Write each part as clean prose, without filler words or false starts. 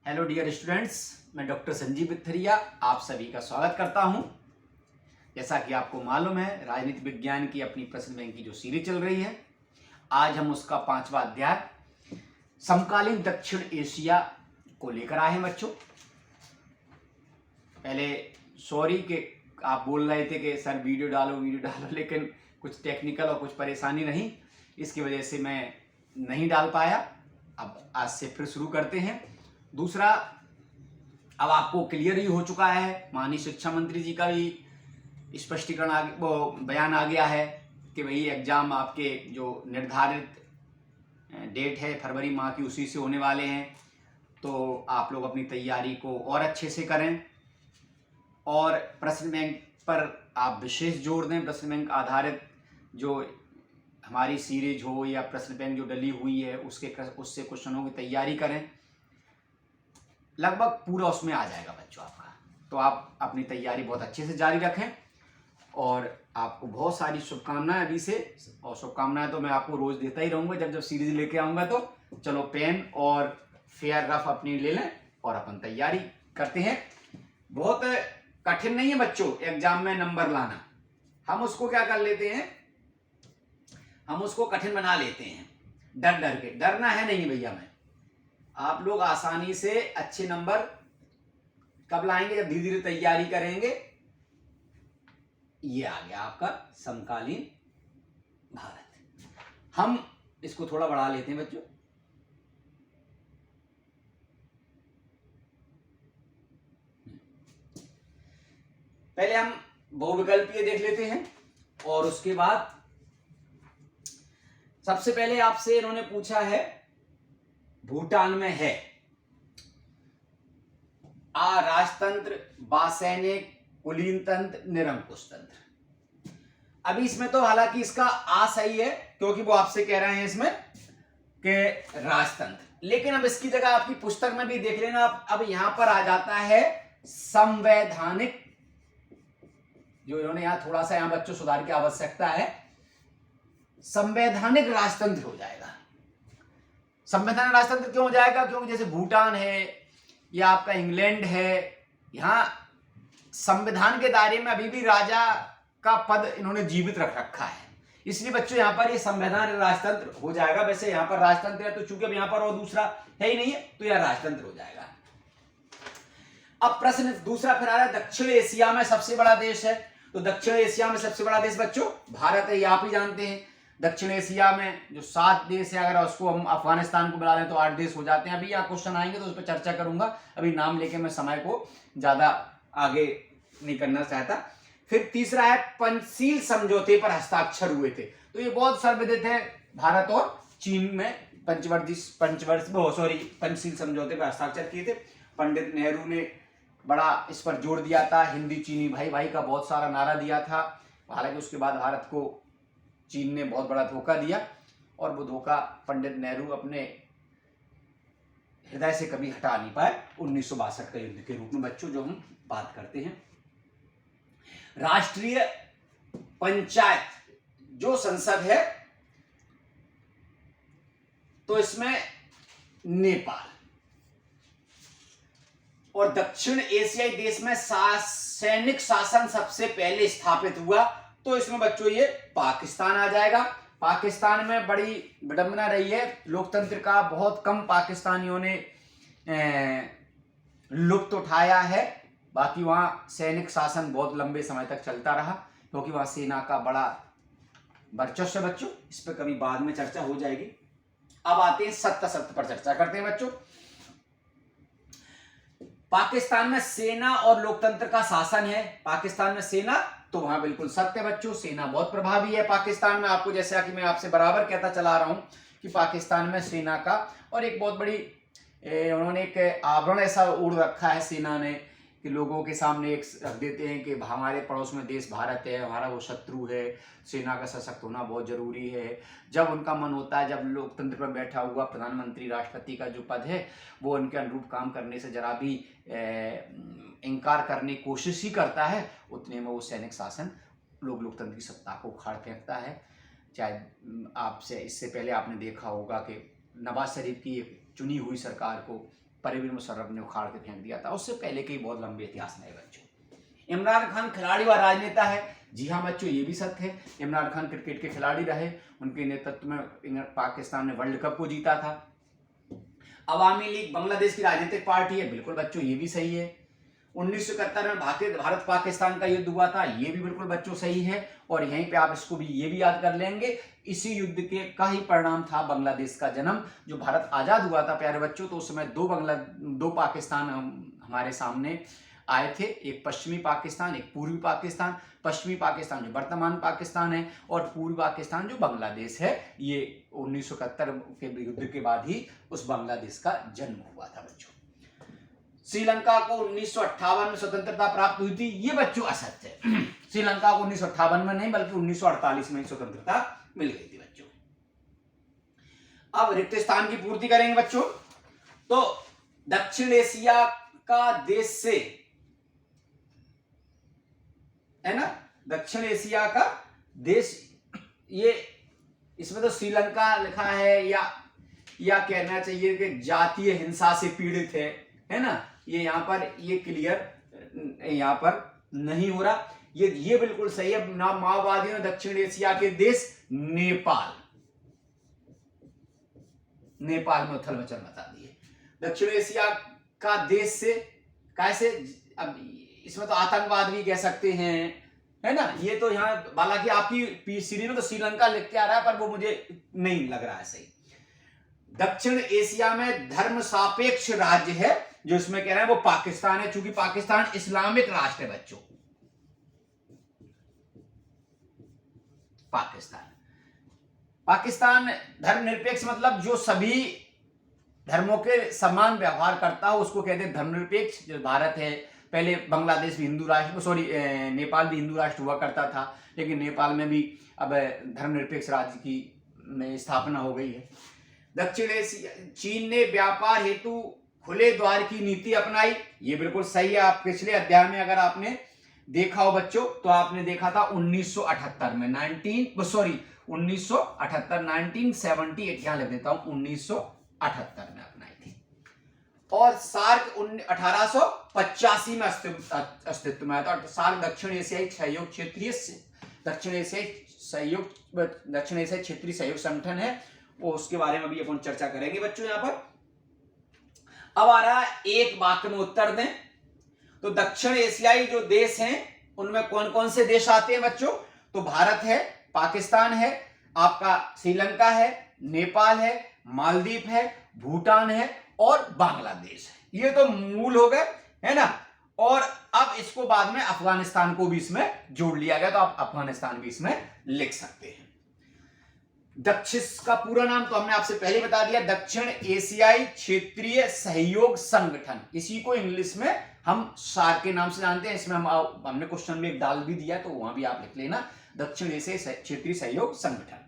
Hello dear students, मैं doctor Sanjeev बिथरिया आप सभी का स्वागत करता हूं। जैसा कि आपको मालूम है, राजनीति विज्ञान की अपनी प्रश्न बैंक की जो सीरीज चल रही है, आज हम उसका 5वां अध्याय समकालीन दक्षिण एशिया को लेकर आए हैं बच्चों। पहले सॉरी कि आप बोल रहे थे कि सर वीडियो डालो, लेकिन कुछ टेक्निकल और कुछ परेशानी रही, इसकी वजह से मैं नहीं डाल पाया। अब आज से फिर शुरू करते हैं। दूसरा, अब आपको क्लियर ही हो चुका है, माननीय शिक्षा मंत्री जी का भी स्पष्टीकरण वो बयान आ गया है कि भाई एग्जाम आपके जो निर्धारित डेट है फरवरी माह की, उसी से होने वाले हैं। तो आप लोग अपनी तैयारी को और अच्छे से करें और प्रश्न बैंक पर आप विशेष जोर दें। प्रश्न बैंक आधारित जो हमारी सीरीज हो या प्रश्न बैंक जो डली हुई है उससे क्वेश्चनों की तैयारी करें। लगभग पूरा उसमें आ जाएगा बच्चों आपका। तो आप अपनी तैयारी बहुत अच्छे से जारी रखें और आपको बहुत सारी शुभकामनाएं अभी से। और शुभकामनाएं तो मैं आपको रोज देता ही रहूंगा, जब सीरीज लेके आऊंगा। तो चलो पेन और फेयर रफ अपनी ले लें और अपन तैयारी करते हैं। बहुत कठिन नहीं है बच्चों एग्जाम में नंबर लाना। हम उसको क्या कर लेते हैं, हम उसको कठिन बना लेते हैं डर डर के। डरना है नहीं भैया, मैं आप लोग आसानी से अच्छे नंबर कब लाएंगे, जब धीरे धीरे तैयारी करेंगे। ये आ गया आपका समकालीन भारत। हम इसको थोड़ा बढ़ा लेते हैं बच्चों। पहले हम बहुविकल्पीय देख लेते हैं और उसके बाद सबसे पहले आपसे इन्होंने पूछा है भूटान में है आ राजतंत्र, बासैनिक, कुलीन तंत्र, निरंकुश तंत्र। अभी इसमें तो हालांकि इसका आ सही है क्योंकि वो आपसे कह रहे हैं इसमें कि राजतंत्र, लेकिन अब इसकी जगह आपकी पुस्तक में भी देख लेना। अब यहां पर आ जाता है संवैधानिक। जो इन्होंने यहां थोड़ा सा यहां बच्चों सुधार की आवश्यकता है, संवैधानिक राजतंत्र हो जाएगा। संवैधानिक राजतंत्र क्यों हो जाएगा? क्योंकि जैसे भूटान है या आपका इंग्लैंड है, यहां संविधान के दायरे में अभी भी राजा का पद इन्होंने जीवित रख रखा है, इसलिए बच्चों यहां पर ये संवैधानिक राजतंत्र हो जाएगा। वैसे यहां पर राजतंत्र है तो चूंकि अब यहां पर और दूसरा है ही नहीं है तो यह राजतंत्र हो जाएगा। अब प्रश्न दूसरा फिर आ रहा है दक्षिण एशिया में सबसे बड़ा देश है। तो दक्षिण एशिया में सबसे बड़ा देश बच्चों भारत है, ये आप ही जानते हैं। दक्षिण एशिया में जो 7 देश है, अगर उसको हम अफगानिस्तान को मिला लें तो 8 देश हो जाते हैं। अभी यहाँ क्वेश्चन आएंगे तो उस पर चर्चा करूंगा, अभी नाम लेके मैं समय को ज्यादा आगे नहीं करना चाहता। फिर तीसरा है पंचशील समझौते पर हस्ताक्षर हुए थे। तो ये बहुत सर्वविदित है, भारत और चीन में पंचशील समझौते पर हस्ताक्षर किए थे। पंडित नेहरू ने बड़ा इस पर जोर दिया था, हिंदी चीनी भाई भाई का बहुत सारा नारा दिया था। हालांकि उसके बाद भारत को चीन ने बहुत बड़ा धोखा दिया और वो धोखा पंडित नेहरू अपने हृदय से कभी हटा नहीं पाए। 1962 का युद्ध के रूप में बच्चों जो हम बात करते हैं। राष्ट्रीय पंचायत जो संसद है, तो इसमें नेपाल और दक्षिण एशियाई देश में सैनिक शासन सबसे पहले स्थापित हुआ, तो इसमें बच्चों ये पाकिस्तान आ जाएगा। पाकिस्तान में बड़ी विडंबना रही है, लोकतंत्र का बहुत कम पाकिस्तानियों ने लुत्फ उठाया है। बाकी वहां सैनिक शासन बहुत लंबे समय तक चलता रहा क्योंकि वहां सेना का बड़ा वर्चस्व है बच्चों। इस पर कभी बाद में चर्चा हो जाएगी। अब आते हैं सत्य पर चर्चा करते हैं बच्चों। पाकिस्तान में सेना और लोकतंत्र का शासन है। पाकिस्तान में सेना, तो वहां बिल्कुल सत्य बच्चों, सेना बहुत प्रभावी है पाकिस्तान में। आपको जैसा कि मैं आपसे बराबर कहता चला रहा हूं कि पाकिस्तान में सेना का, और एक बहुत बड़ी उन्होंने एक आवरण ऐसा ओढ़ रखा है सेना ने कि लोगों के सामने एक रख देते हैं कि हमारे पड़ोस में देश भारत है, हमारा वो शत्रु है, सेना का सशक्त होना बहुत जरूरी है। जब उनका मन होता है, जब लोकतंत्र पर बैठा हुआ प्रधानमंत्री राष्ट्रपति का जो पद है वो उनके अनुरूप काम करने से जरा भी इनकार करने की कोशिश ही करता है, उतने में वो सैनिक शासन लोकतंत्र की सत्ता को उखाड़ फेंकता है। चाहे आपसे इससे पहले आपने देखा होगा कि नवाज शरीफ की चुनी हुई सरकार को परवेज मुशर्रफ ने उखाड़ के फेंक दिया था। उससे पहले के बहुत लंबे इतिहास में है बच्चों। इमरान खान खिलाड़ी व राजनेता है। जी हाँ बच्चों, ये भी सत्य है। इमरान खान क्रिकेट के खिलाड़ी रहे, उनके नेतृत्व में पाकिस्तान ने वर्ल्ड कप को जीता था। अवामी लीग बांग्लादेश की राजनीतिक पार्टी है, बिल्कुल बच्चों ये भी सही है। 1971 में भारत पाकिस्तान का युद्ध हुआ था, ये भी बिल्कुल बच्चों सही है। और यहीं पे आप इसको भी ये भी याद कर लेंगे, इसी युद्ध के का ही परिणाम था बांग्लादेश का जन्म। जो भारत आजाद हुआ था प्यारे बच्चों, तो उस समय दो पाकिस्तान हमारे सामने आए थे, एक पश्चिमी पाकिस्तान, एक पूर्वी पाकिस्तान। पश्चिमी पाकिस्तान जो वर्तमान पाकिस्तान है और पूर्वी पाकिस्तान जो बांग्लादेश है। ये 1971 के युद्ध के बाद ही उस बांग्लादेश का जन्म हुआ था बच्चों। श्रीलंका को 1958 में स्वतंत्रता प्राप्त हुई थी, ये बच्चों असत्य है। श्रीलंका को 1958 में नहीं बल्कि 1948 में स्वतंत्रता मिल गई थी बच्चों। अब रिक्त स्थान की पूर्ति करेंगे बच्चों। तो दक्षिण एशिया का देश से है ना, दक्षिण एशिया का देश, ये इसमें तो श्रीलंका लिखा है या कहना चाहिए कि जातीय हिंसा से पीड़ित है ना। ये यहां पर ये क्लियर यहां पर नहीं हो रहा। ये बिल्कुल सही है। माओवादियों ने दक्षिण एशिया के देश नेपाल में उथल पुथल मचा दिए। दक्षिण एशिया का देश से कैसे, अब इसमें तो आतंकवाद भी कह सकते हैं, है ना। ये तो यहाँ हालांकि आपकी पीसीडी में तो श्रीलंका लिख के आ रहा है, पर वो मुझे नहीं लग रहा है सही। दक्षिण एशिया में धर्म सापेक्ष राज्य है जो इसमें कह रहे हैं वो पाकिस्तान है, चूंकि पाकिस्तान इस्लामिक राष्ट्र है बच्चों। पाकिस्तान धर्मनिरपेक्ष मतलब जो सभी धर्मों के समान व्यवहार करता हो उसको कहते हैं धर्मनिरपेक्ष। जो भारत है, पहले बांग्लादेश भी हिंदू राष्ट्र, नेपाल भी हिंदू राष्ट्र हुआ करता था, लेकिन नेपाल में भी अब धर्मनिरपेक्ष राज्य की में स्थापना हो गई है। दक्षिण एशिया, चीन ने व्यापार हेतु खुले द्वार की नीति अपनाई, ये बिल्कुल सही है। आप पिछले अध्याय में अगर आपने देखा हो बच्चों, तो आपने देखा था 1978 में 1978 यहां लिख देता हूं, 1978 में अपनाई थी। और सार्क 1885 में अस्तित्व में आया था। सार्क दक्षिण एशियाई सहयोग क्षेत्रीय सहयोग संगठन है, वो उसके बारे में भी अपन चर्चा करेंगे बच्चों। यहां पर अब आ रहा है एक वाक्य में उत्तर दें। तो दक्षिण एशियाई जो देश हैं उनमें कौन कौन से देश आते हैं बच्चों? तो भारत है, पाकिस्तान है, आपका श्रीलंका है, नेपाल है, मालदीव है, भूटान है और बांग्लादेश है। ये तो मूल हो गए, है ना। और अब इसको बाद में अफगानिस्तान को भी इसमें जोड़ लिया गया, तो आप अफगानिस्तान भी इसमें लिख सकते हैं। दक्षिण का पूरा नाम तो हमने आपसे पहले बता दिया, दक्षिण एशियाई क्षेत्रीय सहयोग संगठन। इसी को इंग्लिश में हम सार्क के नाम से जानते हैं। इसमें हमने क्वेश्चन में एक डाल भी दिया, तो वहां भी आप लिख लेना, दक्षिण एशियाई क्षेत्रीय सहयोग संगठन।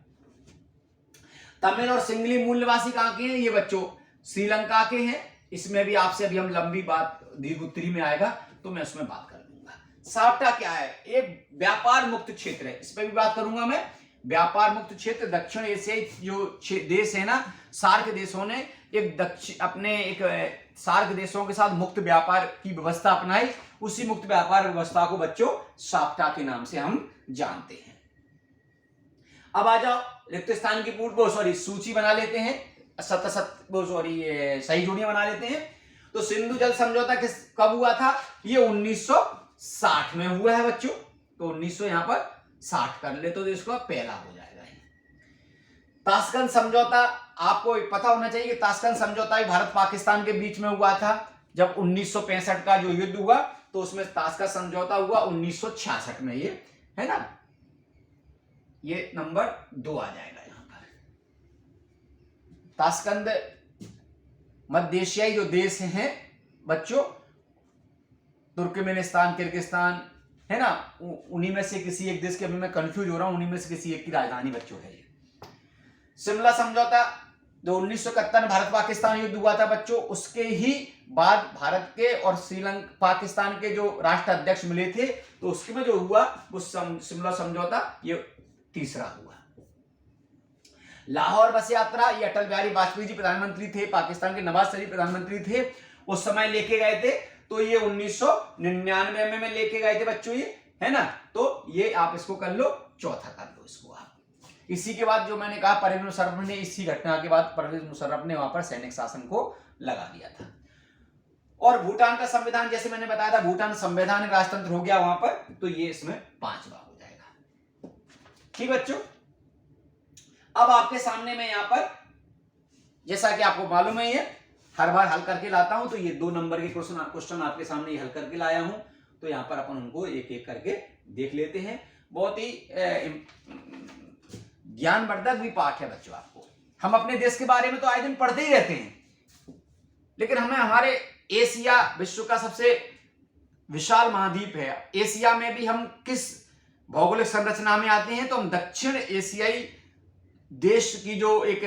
तमिल और सिंगली मूल निवासी कहां के हैं? ये बच्चों श्रीलंका के हैं। इसमें भी आपसे अभी हम लंबी बात दीर्घ उत्तरी में आएगा तो मैं उसमें बात कर दूंगा। साप्टा क्या है? एक व्यापार मुक्त क्षेत्र है, इस पर भी बात करूंगा मैं। व्यापार मुक्त क्षेत्र, दक्षिण एशियाई जो देश है ना, सार्क देशों ने एक सार्क देशों के साथ मुक्त व्यापार की व्यवस्था अपनाई। उसी मुक्त व्यापार व्यवस्था को बच्चों साप्टा के नाम से हम जानते हैं। अब आ जाओ रिक्त स्थान की सूची बना लेते हैं, सही जोड़ियां बना लेते हैं। तो सिंधु जल समझौता कब हुआ था? ये 1960 में हुआ है बच्चों। तो 1900 यहां पर 60 कर ले तो इसका पहला हो जाएगा। ताशकंद समझौता आपको पता होना चाहिए कि ताशकंद समझौता भारत पाकिस्तान के बीच में हुआ था। जब 1965 का जो युद्ध हुआ तो उसमें ताशकंद समझौता हुआ 1966 में, ये है ना। ये नंबर 2 आ जाएगा यहां पर। ताशकंद मध्य एशियाई जो देश हैं बच्चों, तुर्कमेनिस्तान, किर्गिस्तान, है ना, उन्हीं में से किसी एक देश के, अभी मैं कंफ्यूज हो रहा हूं, उन्हीं में से किसी एक की राजधानी बच्चों है। शिमला समझौता जो 1971 भारत पाकिस्तान युद्ध हुआ था बच्चों, उसके ही बाद भारत के और श्रीलंका पाकिस्तान के जो राष्ट्र अध्यक्ष मिले थे, तो उसके में जो हुआ वो शिमला समझौता ये तीसरा हुआ। लाहौर बस यात्रा, ये अटल बिहारी वाजपेयी जी प्रधानमंत्री थे, पाकिस्तान के नवाज शरीफ प्रधानमंत्री थे, उस समय लेके गए थे, तो ये 1999 में लेके गए थे बच्चों, ये है ना। तो ये आप इसको कर लो, चौथा कर लो इसको आप। इसी के बाद जो मैंने कहा, परवेज मुशर्रफ ने, इसी घटना के बाद परवेज मुशर्रफ ने वहां पर सैनिक शासन को लगा दिया था। और भूटान का संविधान, जैसे मैंने बताया था, भूटान संवैधानिक राजतंत्र हो गया वहां पर, तो ये इसमें 5वां हो जाएगा। ठीक बच्चों, अब आपके सामने मैं यहां पर, जैसा कि आपको मालूम है, ये हर बार हल करके लाता हूं, तो ये 2 नंबर के क्वेश्चन आपके सामने हल करके लाया हूं। तो यहां पर अपन उनको एक एक करके देख लेते हैं। बहुत ही ज्ञानवर्धक भी पाठ है बच्चों आपको। हम अपने देश के बारे में तो आए दिन पढ़ते ही रहते हैं, लेकिन हमें हमारे एशिया विश्व का सबसे विशाल महाद्वीप है, एशिया में भी हम किस भौगोलिक संरचना में आते हैं, तो हम दक्षिण एशियाई देश की जो एक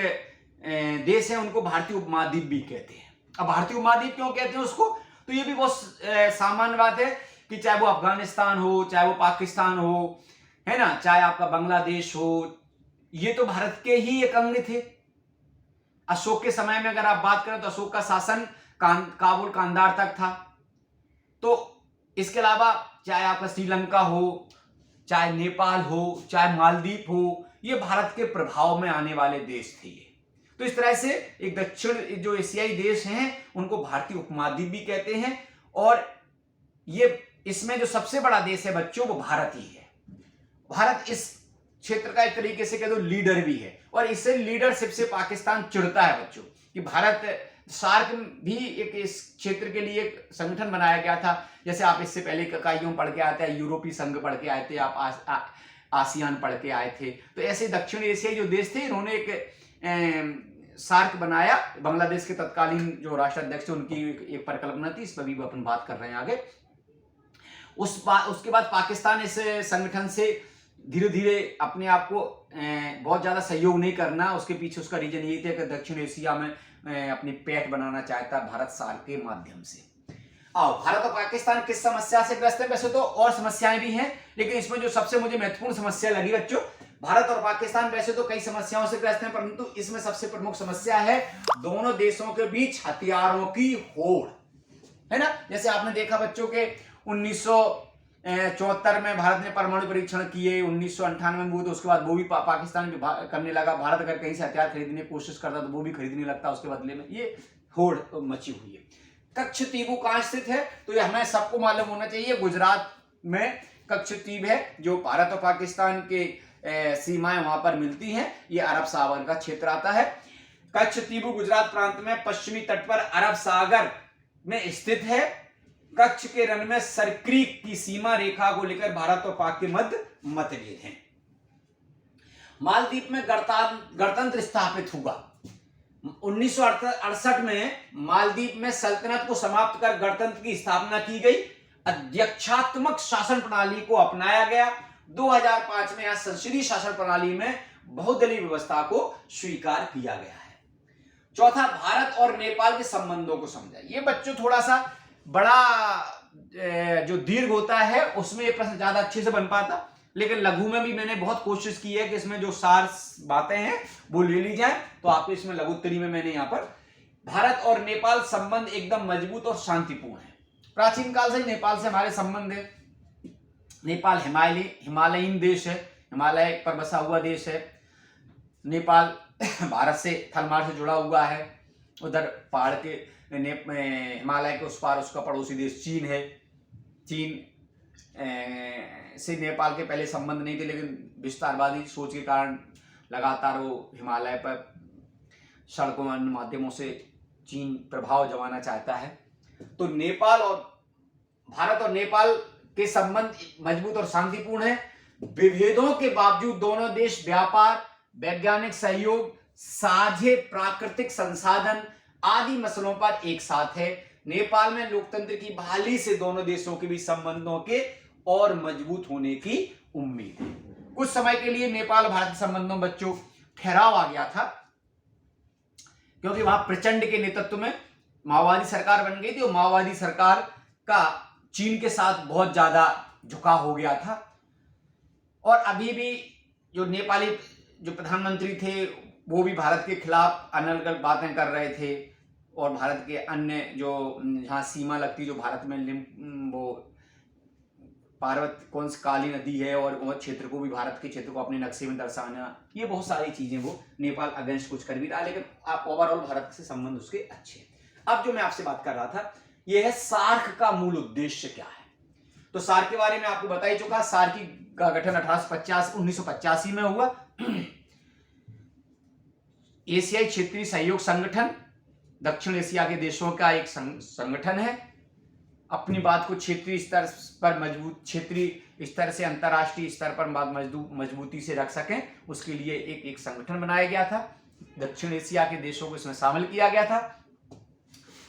देश है, उनको भारतीय उपमहाद्वीप भी कहते हैं। अब भारतीय उपमहाद्वीप क्यों कहते हैं उसको, तो ये भी बहुत सामान्य बात है कि चाहे वो अफगानिस्तान हो, चाहे वो पाकिस्तान हो, है ना, चाहे आपका बांग्लादेश हो, ये तो भारत के ही एक अंग थे। अशोक के समय में अगर आप बात करें तो अशोक का शासन काबुल कांधार तक था। तो इसके अलावा चाहे आपका श्रीलंका हो, चाहे नेपाल हो, चाहे मालदीव हो, ये भारत के प्रभाव में आने वाले देश थे ये। तो इस तरह से एक दक्षिण जो एशियाई देश हैं, उनको भारतीय उपमहाद्वीप भी कहते हैं। और ये इसमें जो सबसे बड़ा देश है बच्चों, वो भारत ही है। भारत इस क्षेत्र का एक तरीके से कह दो लीडर भी है, और इससे लीडरशिप से पाकिस्तान चिढ़ता है बच्चों कि भारत, सार्क भी एक इस क्षेत्र के लिए एक संगठन बनाया गया था। जैसे आप इससे पहले इकाइयों पढ़ के आते हैं, यूरोपीय संघ पढ़ के आए थे आप, आसियान पढ़ के आए थे। तो ऐसे दक्षिण एशियाई जो देश थे, इन्होंने एक सार्क बनाया। बांग्लादेश के तत्कालीन जो राष्ट्राध्यक्ष थे, उनकी एक परिकल्पना थी, इस पर भी अपन बात कर रहे हैं आगे। उसके बाद पाकिस्तान इस संगठन से धीरे धीरे अपने आप को बहुत ज्यादा सहयोग नहीं करना, उसके पीछे उसका रीजन यही था कि दक्षिण एशिया में अपनी पैठ बनाना चाहता भारत सार्क के माध्यम से। आओ, भारत और पाकिस्तान किस समस्या से ग्रस्त है? वैसे तो और समस्याएं भी हैं, लेकिन इसमें जो सबसे मुझे महत्वपूर्ण समस्या लगी बच्चों, भारत और पाकिस्तान वैसे तो कई समस्याओं से ग्रस्त हैं, परंतु इसमें सबसे प्रमुख समस्या है दोनों देशों के बीच हथियारों की होड़, है ना। जैसे आपने देखा बच्चों के 1974 में भारत ने परमाणु परीक्षण किए, 1998 में हुए, तो उसके बाद वो भी पाकिस्तान भी करने लगा। भारत अगर कहीं से हथियार खरीदने की कोशिश करता तो वो भी खरीदने लगता उसके बदले में। ये होड़ मची हुई है। कच्छतीबू कहां स्थित है? तो ये हमें सबको मालूम होना चाहिए, गुजरात में कच्छतीब है, जो भारत और पाकिस्तान के सीमाएं वहां पर मिलती हैं। ये अरब सागर का क्षेत्र आता है। कच्छतीबू गुजरात प्रांत में पश्चिमी तट पर अरब सागर में स्थित है। कच्छ के रण में सरक्रीक की सीमा रेखा को लेकर भारत और पाक के मध्य मतभेद हैं। मालदीव में गणतंत्र स्थापित हुआ। 1968 में मालदीव में सल्तनत को समाप्त कर गणतंत्र की स्थापना की गई। अध्यक्षात्मक शासन प्रणाली को अपनाया गया। 2005 में यहां संसदीय शासन प्रणाली में बहुदलीय व्यवस्था को स्वीकार किया गया है। चौथा, भारत और नेपाल के संबंधों को समझा। ये बच्चों थोड़ा सा बड़ा जो दीर्घ होता है उसमें ये प्रश्न ज्यादा अच्छे से बन पाता, लेकिन लघु में भी मैंने बहुत कोशिश की है कि इसमें जो सार बातें हैं वो ले ली जाए। तो आपको इसमें लघुत्तरी में मैंने यहाँ पर भारत और नेपाल संबंध एकदम मजबूत और शांतिपूर्ण है। प्राचीन काल से नेपाल से हमारे संबंध है। नेपाल हिमालयीन देश है, हिमालय पर बसा हुआ देश है। नेपाल भारत से थलमार्ग से जुड़ा हुआ है। उधर पहाड़ के हिमालय के उस पार उसका पड़ोसी देश चीन है। चीन से नेपाल के पहले संबंध नहीं थे, लेकिन विस्तारवादी सोच के कारण लगातार वो हिमालय पर सड़कों अन्य माध्यमों से चीन प्रभाव जमाना चाहता है। तो नेपाल और भारत और नेपाल के संबंध मजबूत और शांतिपूर्ण है। विभेदों के बावजूद दोनों देश व्यापार, वैज्ञानिक सहयोग, साझे प्राकृतिक संसाधन आदि मसलों पर एक साथ है। नेपाल में लोकतंत्र की बहाली से दोनों देशों के बीच संबंधों के और मजबूत होने की उम्मीद है। कुछ समय के लिए नेपाल भारत संबंधों में बच्चों ठहराव आ गया था, क्योंकि वहां प्रचंड के नेतृत्व में माओवादी सरकार बन गई थी और माओवादी सरकार का चीन के साथ बहुत ज्यादा झुकाव हो गया था। और अभी भी जो नेपाली जो प्रधानमंत्री थे वो भी भारत के खिलाफ अनर्गल बातें कर रहे थे। और भारत के अन्य जो जहाँ सीमा लगती, जो भारत में वो पार्वत कौन सी काली नदी है, और वो क्षेत्र को भी, भारत के क्षेत्र को अपने नक्शे में दर्शाना, ये बहुत सारी चीजें वो नेपाल अगेंस्ट कुछ कर भी रहा है, लेकिन आप ओवरऑल भारत से संबंध उसके अच्छे हैं। अब जो मैं आपसे बात कर रहा था, ये है सार्क का मूल उद्देश्य क्या है। तो सार्क के बारे में आपको बता ही चुका। सार्क का गठन 1985 में हुआ। एशियाई क्षेत्रीय सहयोग संगठन दक्षिण एशिया के देशों का एक संगठन है। अपनी बात को क्षेत्रीय स्तर पर मजबूत, क्षेत्रीय स्तर से अंतर्राष्ट्रीय स्तर पर मजबूती से रख सकें, उसके लिए एक संगठन बनाया गया था। दक्षिण एशिया के देशों को इसमें शामिल किया गया था।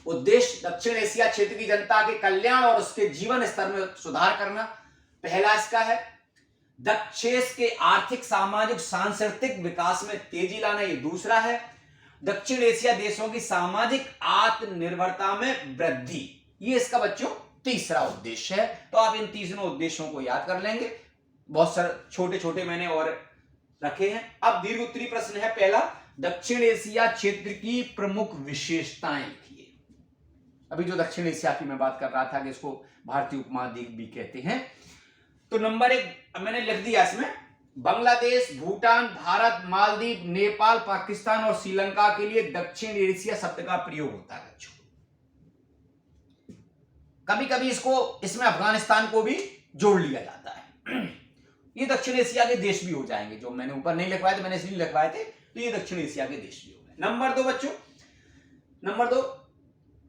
उद्देश्य दक्षिण एशिया क्षेत्र की जनता के कल्याण और उसके जीवन स्तर में सुधार करना, पहला इसका है। दक्षेश के आर्थिक, सामाजिक, सांस्कृतिक विकास में तेजी लाना, ये दूसरा है। दक्षिण एशिया देशों की सामाजिक आत्मनिर्भरता में वृद्धि, ये इसका बच्चों तीसरा उद्देश्य है। तो आप इन तीनों उद्देश्यों को याद कर लेंगे। बहुत सारे छोटे छोटे मैंने और रखे हैं। अब दीर्घ उत्तरी प्रश्न है पहला, दक्षिण एशिया क्षेत्र की प्रमुख विशेषताएं लिखिए। अभी जो दक्षिण एशिया की मैं बात कर रहा था कि इसको भारतीय उपमहाद्वीप भी कहते हैं। तो नंबर 1 मैंने लिख दिया इसमें, बांग्लादेश, भूटान, भारत, मालदीव, नेपाल, पाकिस्तान और श्रीलंका के लिए दक्षिण एशिया शब्द का प्रयोग होता है बच्चों। कभी कभी इसमें अफगानिस्तान को भी जोड़ लिया जाता है। ये दक्षिण एशिया के देश भी हो जाएंगे, जो मैंने ऊपर नहीं लिखवाए थे, मैंने इसलिए लिखवाए थे, तो ये दक्षिण एशिया के देश भी हो गए। नंबर 2 बच्चों, नंबर 2,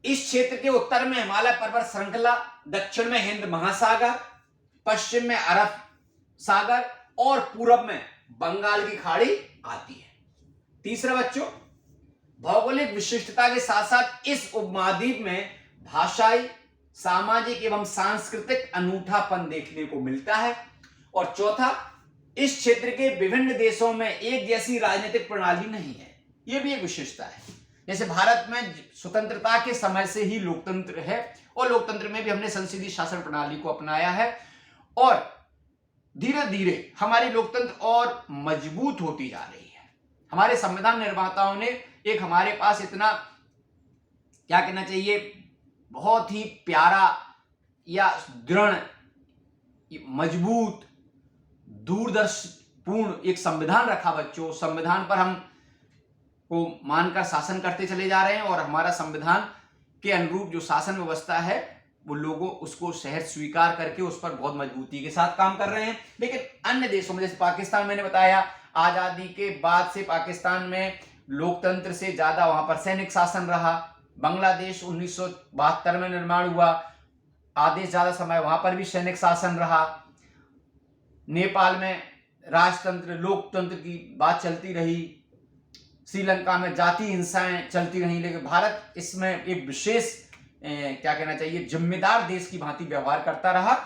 इस क्षेत्र के उत्तर में हिमालय पर्वत श्रृंखला, दक्षिण में हिंद महासागर, पश्चिम में अरब सागर और पूरब में बंगाल की खाड़ी आती है। तीसरा बच्चों, भौगोलिक विशिष्टता के साथ साथ इस उपमहाद्वीप में भाषाई, सामाजिक एवं सांस्कृतिक अनूठापन देखने को मिलता है। और चौथा, इस क्षेत्र के विभिन्न देशों में एक जैसी राजनीतिक प्रणाली नहीं है, यह भी एक विशेषता है। जैसे भारत में स्वतंत्रता के समय से ही लोकतंत्र है, और लोकतंत्र में भी हमने संसदीय शासन प्रणाली को अपनाया है, और धीरे धीरे हमारी लोकतंत्र और मजबूत होती जा रही है। हमारे संविधान निर्माताओं ने एक हमारे पास इतना, क्या कहना चाहिए, बहुत ही प्यारा या दृढ़, मजबूत, दूरदर्शीपूर्ण एक संविधान रखा बच्चों। संविधान पर हम को मानकर शासन करते चले जा रहे हैं, और हमारा संविधान के अनुरूप जो शासन व्यवस्था है वो लोगों उसको सहज स्वीकार करके उस पर बहुत मजबूती के साथ काम कर रहे हैं। लेकिन अन्य देशों में, जैसे पाकिस्तान, मैंने बताया आजादी के बाद से पाकिस्तान में लोकतंत्र से ज्यादा वहां पर सैनिक शासन रहा। बांग्लादेश 1972 में निर्माण हुआ, आधे ज्यादा समय वहां पर भी सैनिक शासन रहा। नेपाल में राजतंत्र, लोकतंत्र की बात चलती रही। श्रीलंका में जाति हिंसाएं चलती रही। लेकिन भारत इसमें एक विशेष, क्या कहना चाहिए, जिम्मेदार देश की भांति व्यवहार करता रहा।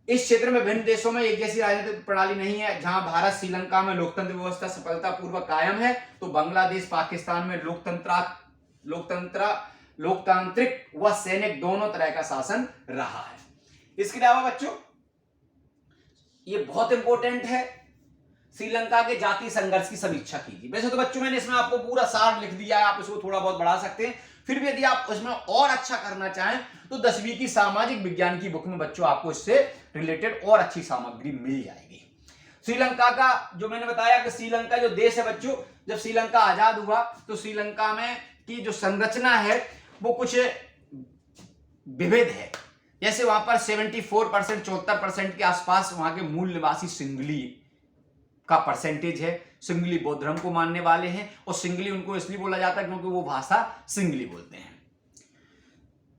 इस क्षेत्र में विभिन्न देशों में एक जैसी राजनीतिक प्रणाली नहीं है। जहां भारत, श्रीलंका में लोकतंत्र व्यवस्था सफलतापूर्वक कायम है, तो बांग्लादेश, पाकिस्तान में लोकतांत्रिक व सैनिक दोनों तरह का शासन रहा है। इसके अलावा बच्चों, ये बहुत इंपॉर्टेंट है, श्रीलंका के जातीय संघर्ष की समीक्षा कीजिए। वैसे तो बच्चों मैंने इसमें आपको पूरा सार लिख दिया है, आप इसको थोड़ा बहुत बढ़ा सकते हैं। फिर भी यदि आप इसमें और अच्छा करना चाहें तो 10वीं की सामाजिक विज्ञान की बुक में बच्चों आपको इससे रिलेटेड और अच्छी सामग्री मिल जाएगी। श्रीलंका का जो मैंने बताया कि श्रीलंका जो देश है बच्चों, जब श्रीलंका आजाद हुआ तो श्रीलंका में की जो संरचना है वो कुछ विविध है। जैसे वहां पर 74%, 74% के आसपास वहां के मूल निवासी सिंगली का परसेंटेज है। सिंगली बौद्ध धर्म को मानने वाले हैं, और सिंगली उनको इसलिए बोला जाता है क्योंकि वो भाषा सिंगली बोलते हैं।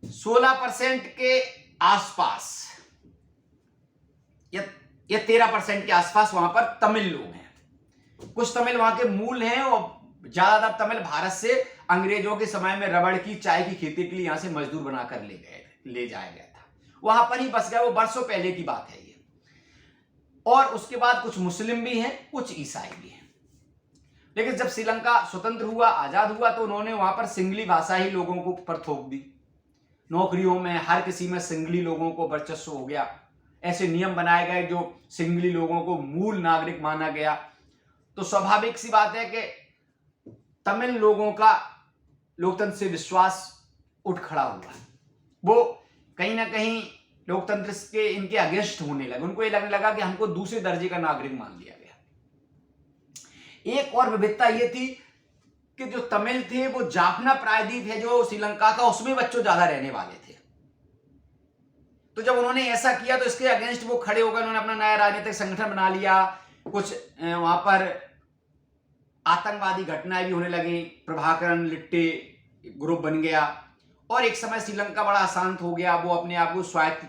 16% के आसपास या 13% के आसपास वहां पर तमिल लोग हैं। कुछ तमिल वहां के मूल हैं, और ज्यादातर तमिल भारत से अंग्रेजों के समय में रबड़ की, चाय की खेती के लिए यहां से मजदूर बनाकर ले जाया गया था, वहां पर ही बस गए। वो बरसों पहले की बात है ये। और उसके बाद कुछ मुस्लिम भी हैं, कुछ ईसाई भी हैं। लेकिन जब श्रीलंका स्वतंत्र हुआ, आजाद हुआ, तो उन्होंने वहां पर सिंगली भाषा ही लोगों को पर थोप दी। नौकरियों में हर किसी में सिंगली लोगों को वर्चस्व हो गया। ऐसे नियम बनाए गए जो सिंगली लोगों को मूल नागरिक माना गया। तो स्वाभाविक सी बात है कि तमिल लोगों का लोकतंत्र से विश्वास उठ खड़ा हुआ। वो कहीं ना कहीं लोकतंत्र के इनके अगेंस्ट होने लगे। उनको ये लगने लगा कि हमको दूसरे दर्जे का नागरिक मान लिया गया। एक और विविधता ये थी कि जो तमिल थे वो जाफना प्रायद्वीप है जो श्रीलंका का, उसमें बच्चों ज्यादा रहने वाले थे। तो जब उन्होंने ऐसा किया तो इसके अगेंस्ट वो खड़े हो गए। उन्होंने अपना नया राजनीतिक संगठन बना लिया। कुछ वहां पर आतंकवादी घटनाएं भी होने लगी। प्रभाकरन लिट्टे ग्रुप बन गया और एक समय श्रीलंका बड़ा अशांत हो गया। वो अपने आप को स्वायत्त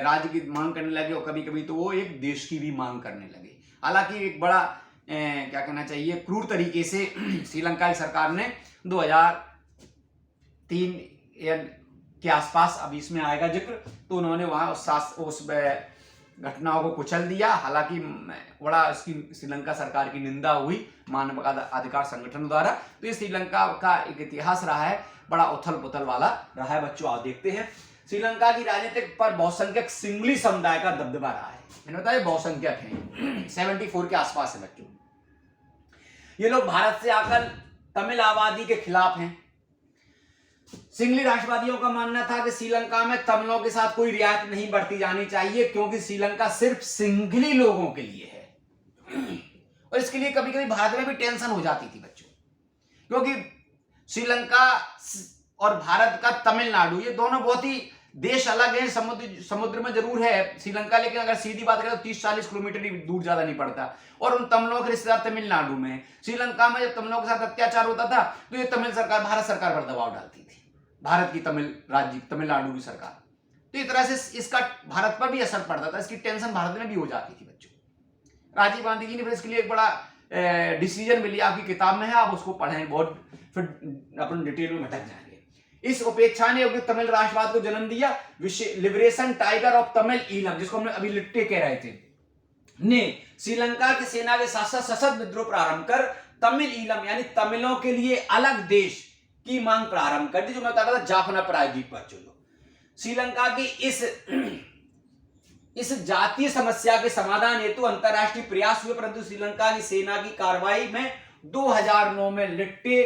राज्य की मांग करने लगे और कभी कभी तो वो एक देश की भी मांग करने लगे। हालांकि एक बड़ा क्या कहना चाहिए क्रूर तरीके से श्रीलंका की सरकार ने 2003 के आसपास, अब इसमें आएगा जिक्र, तो उन्होंने वहां उस घटनाओं को कुचल दिया। हालांकि बड़ा इसकी श्रीलंका सरकार की निंदा हुई मानव अधिकार संगठन द्वारा। तो ये श्रीलंका का एक इतिहास रहा है, बड़ा उथल पुथल वाला रहा है। बच्चों आप देखते हैं श्रीलंका की राजनीतिक पर बहुसंख्यक सिंगली समुदाय का दबदबा रहा है। मैंने बताया बहुसंख्यक है, 74 के आसपास है बच्चों। ये लोग भारत से आकर तमिल आबादी के खिलाफ हैं। सिंगली राष्ट्रवादियों का मानना था कि श्रीलंका में तमिलों के साथ कोई रियायत नहीं बरती जानी चाहिए क्योंकि श्रीलंका सिर्फ सिंगली लोगों के लिए है। और इसके लिए कभी कभी भारत में भी टेंशन हो जाती थी बच्चों, क्योंकि श्रीलंका और भारत का तमिलनाडु, ये दोनों बहुत ही देश अलग है। समुद्र में जरूर है श्रीलंका, लेकिन अगर सीधी बात करें तो 30-40 किलोमीटर ही दूर, ज्यादा नहीं पड़ता। और उन तमिलों के रिश्तेदार तमिलनाडु में। श्रीलंका में जब तमिलों के साथ अत्याचार होता था तो ये तमिल सरकार भारत सरकार पर दबाव डालती थी, भारत की तमिल राज्य तमिलनाडु की सरकार। तो इस तरह से इसका भारत पर भी असर पड़ता था। इसकी टेंशन भारत में भी हो जाती थी बच्चों। राजीव गांधी जी ने फिर इसके लिए एक बड़ा डिसीजन भी लिया। आपकी किताब में है, आप उसको पढ़ें, बहुत फिर अपन डिटेल में भटक जाएंगे। इस उपेक्षा ने तमिल राष्ट्रवाद को जन्म दिया। Liberation tiger of Tamil Eelam, जिसको हमने अभी लिट्टे कह रहे थे, ने श्रीलंका की सेना के साथ साथ सशस्त्र विद्रोह प्रारंभ कर तमिल ईलम यानी तमिलों के लिए अलग देश की मांग प्रारंभ कर दी, जो मैं बता रहा था जाफना प्रायद्वीप पर। श्रीलंका की इस जातीय समस्या के समाधान हेतु अंतरराष्ट्रीय प्रयास हुए, परंतु श्रीलंका की सेना की कार्रवाई में 2009 में लिट्टे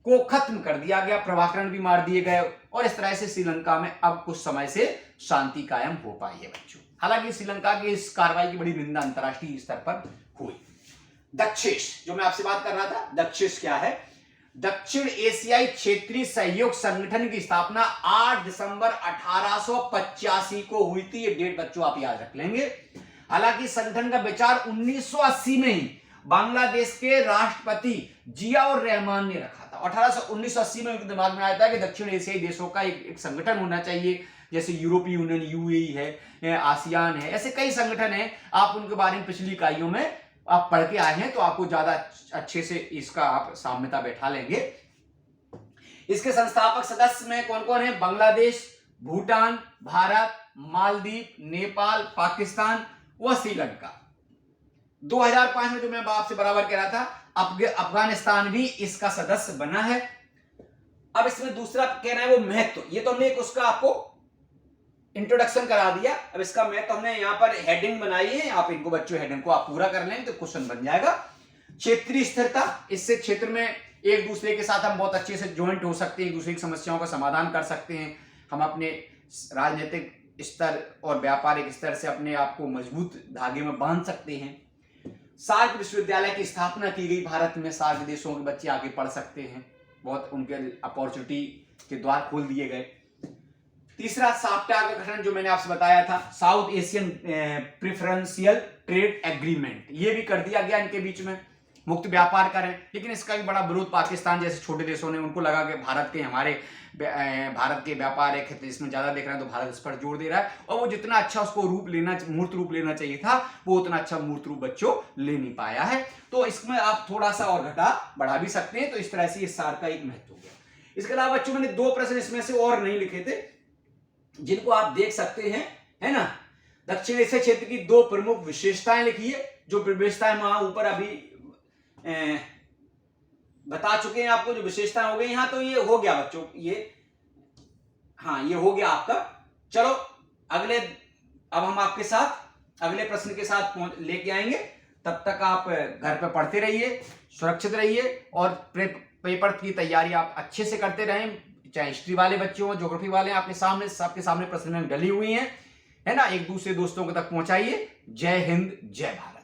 को खत्म कर दिया गया। प्रभाकरण भी मार दिए गए और इस तरह से श्रीलंका में अब कुछ समय से शांति कायम हो पाई है बच्चों। हालांकि श्रीलंका की इस कार्रवाई की बड़ी निंदा अंतरराष्ट्रीय स्तर पर हुई। दक्षिश, जो मैं आपसे बात कर रहा था, दक्षिश क्या है? दक्षिण एशियाई क्षेत्रीय सहयोग संगठन की स्थापना 8 दिसंबर 1885 को हुई थी। ये डेट बच्चों आप याद रख लेंगे। हालांकि संगठन का विचार 1980 में ही बांग्लादेश के राष्ट्रपति जियाउर रहमान ने रखा था। 1980 में उनके दिमाग में आया था कि दक्षिण एशियाई देशों का एक संगठन होना चाहिए, जैसे यूरोपीय यूनियन, यूएई है, आसियान है, ऐसे कई संगठन हैं। आप उनके बारे में पिछली इकाइयों में आप पढ़ के आए हैं तो आपको ज्यादा अच्छे से इसका आप साम्यता बैठा लेंगे। इसके संस्थापक सदस्य में कौन कौन है? बांग्लादेश, भूटान, भारत, मालदीव, नेपाल, पाकिस्तान व श्रीलंका। 2005 में जो मैं आपसे बराबर कह रहा था, अफगानिस्तान भी इसका सदस्य बना है। अब इसमें दूसरा कहना है वो महत्व, ये तो हमने एक उसका आपको इंट्रोडक्शन करा दिया। अब इसका महत्व हमने यहां पर हेडिंग बनाई है, आप इनको बच्चों हेडिंग को आप पूरा कर लें तो क्वेश्चन बन जाएगा। क्षेत्रीय स्थिरता, इससे क्षेत्र में एक दूसरे के साथ हम बहुत अच्छे से ज्वाइंट हो सकते हैं, एक दूसरे की समस्याओं का समाधान कर सकते हैं। हम अपने राजनीतिक स्तर और व्यापारिक स्तर से अपने आप को मजबूत धागे में बांध सकते हैं। सार्क विश्वविद्यालय की स्थापना की गई भारत में, सार्क देशों के बच्चे आके पढ़ सकते हैं, बहुत उनके अपॉर्चुनिटी के द्वार खोल दिए गए। तीसरा साप्टा का गठन, जो मैंने आपसे बताया था, south Asian preferential trade agreement, ये भी कर दिया गया इनके बीच में, मुक्त व्यापार करें। लेकिन इसका भी बड़ा विरोध पाकिस्तान जैसे छोटे देशों ने, उनको लगा कि भारत के व्यापार एक हित इसमें ज्यादा देख रहे हैं तो भारत इस पर जोर दे रहा है, और वो जितना अच्छा उसको मूर्त रूप लेना चाहिए था वो उतना अच्छा मूर्त रूप बच्चों ले नहीं पाया है। तो इसमें आप थोड़ा सा और घटा बढ़ा भी सकते हैं। तो इस तरह से ये सार का एक महत्व हो गया। इसके अलावा बच्चों मैंने 2 प्रश्न इसमें से और नहीं लिखे थे जिनको आप देख सकते हैं, है ना। दक्षिण एशिया क्षेत्र की 2 प्रमुख विशेषताएं लिखी है, जो विशेषताएं वहां ऊपर अभी बता चुके हैं आपको, जो विशेषताएं हो गई यहां। तो ये हो गया बच्चों, ये हाँ ये हो गया आपका। चलो अब हम आपके साथ अगले प्रश्न के साथ लेके आएंगे। तब तक आप घर पे पढ़ते रहिए, सुरक्षित रहिए और पेपर की तैयारी आप अच्छे से करते रहें, चाहे हिस्ट्री वाले बच्चे हो, ज्योग्राफी वाले, आपके सामने सबके सामने प्रश्न बैंक डली हुई हैं, है ना। एक दूसरे दोस्तों को तक पहुंचाइए। जय हिंद, जय भारत।